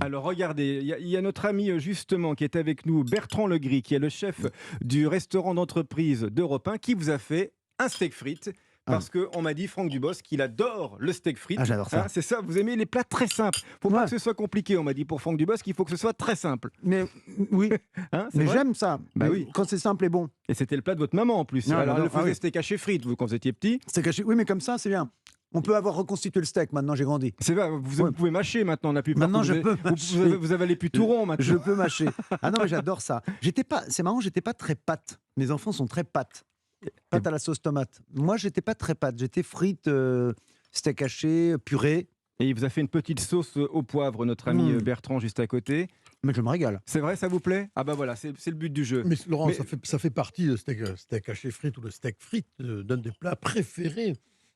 Alors regardez, il y a notre ami justement qui est avec nous, Bertrand Legris, qui est le chef du restaurant d'entreprise d'Europe 1, qui vous a fait un steak frites. Ah. Parce qu'on m'a dit, Franck Dubosc, qu'il adore le steak frites. Ah, j'adore ça. C'est ça, vous aimez les plats très simples. Faut pas Ouais. que ce soit compliqué, on m'a dit pour Franck Dubosc, il faut que ce soit très simple. Mais oui, Hein, c'est mais vrai. j'aime ça. Bah Mais oui. Quand c'est simple et bon. Et c'était le plat de votre maman en plus. Non, Alors elle j'adore. le faisait Ah oui. steak haché frites, vous, quand vous étiez petit. C'est caché. Oui, mais comme ça, c'est bien. On peut avoir reconstitué le steak. Maintenant, j'ai grandi. C'est vrai, vous Ouais. pouvez mâcher maintenant, on n'a plus peur Maintenant, que je vous peux avez- mâcher. vous avez les plus tout ronds maintenant. Je peux mâcher. Ah non, mais j'adore ça. C'est marrant, j'étais pas très pâte. Mes enfants sont très pâtes. Pâte à la sauce tomate. Moi, j'étais pas très pâte. J'étais frites, steak haché, purée. Et il vous a fait une petite sauce au poivre, notre ami Mm. Bertrand, juste à côté. Mais je me régale. C'est vrai, ça vous plaît? Ah bah voilà, c'est le but du jeu. Mais Laurent, Mais- ça fait partie, le steak haché frites ou le steak frites, d'un des plats préférés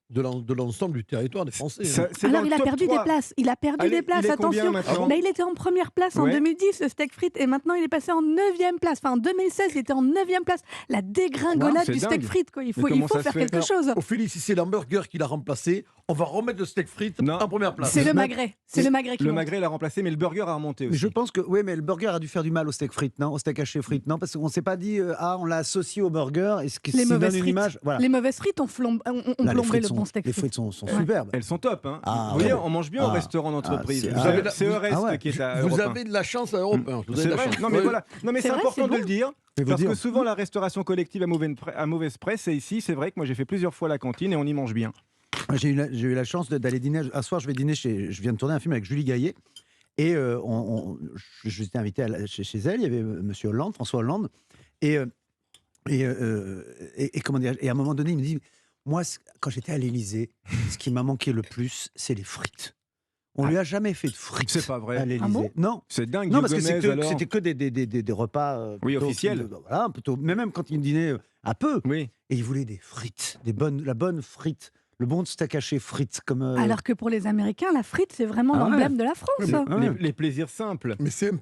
de l'ensemble du territoire des Français. Ça- hein. c'est dans Alors, le il a top perdu 3. des places. Il a perdu Allez, des places, il est combien attention. maintenant? Mais il était en première place en Ouais. 2010, le steak frites, et maintenant il est passé en 9e place. Enfin, en 2016, il était en 9e place. La dégringolade c'est du steak dingue. frites, quoi. Il Mais faut comment ça se faire fait? quelque Alors, chose. Ophélie, si c'est l'hamburger qui l'a remplacé, on va remettre le steak frites Non. en première place. C'est le magret. C'est le magret qui Le monte. magret l'a remplacé, mais le burger a remonté Mais aussi. je pense que oui, mais le burger a dû faire du mal au steak frites, non? Au steak haché frites, non? Parce qu'on s'est pas dit on l'a associé au burger. Est-ce que Les ça mauvaises donne une frites. image? Voilà. Les mauvaises frites ont Là, les plombé frites le sont- bon steak Les frites. frites sont Ouais. superbes. Elles sont top, hein. Ah, vous voyez, ouais. on mange bien au Ah. restaurant d'entreprise. c'est- Vous ah avez- ouais. c'est Eurest Ah ouais. qui est à Vous Europe 1. avez de la chance à Europe 1. Vous avez C'est de la vrai. chance. Non mais Ouais. voilà. Non mais c'est C'est vrai, important c'est de bon. le dire. Je vais vous Parce que dire. souvent la restauration collective a mauvaise presse. Et ici, c'est vrai que moi j'ai fait plusieurs fois la cantine et on y mange bien. J'ai eu la chance d'aller dîner. Un soir, je viens de tourner un film avec Julie Gaillet. Et j'étais invité chez elle. Il y avait Monsieur Hollande, François Hollande. Et comment dire, et à un moment donné, il me dit, moi, quand j'étais à l'Élysée, ce qui m'a manqué le plus, c'est les frites. On lui a jamais fait de frites. C'est pas vrai. À l'Élysée. Ah bon Non. C'est dingue. Non, Guillaume parce que Gomez, alors. c'était que des repas Oui, plutôt- officiels. Voilà, plutôt. Mais même quand il dînait un peu. Oui. Et il voulait des frites, la bonne frite, le bon steak haché frites comme. Alors que pour les Américains, la frite, c'est vraiment Ah ouais. l'emblème de la France. Ah ouais. Les plaisirs simples. Mais c'est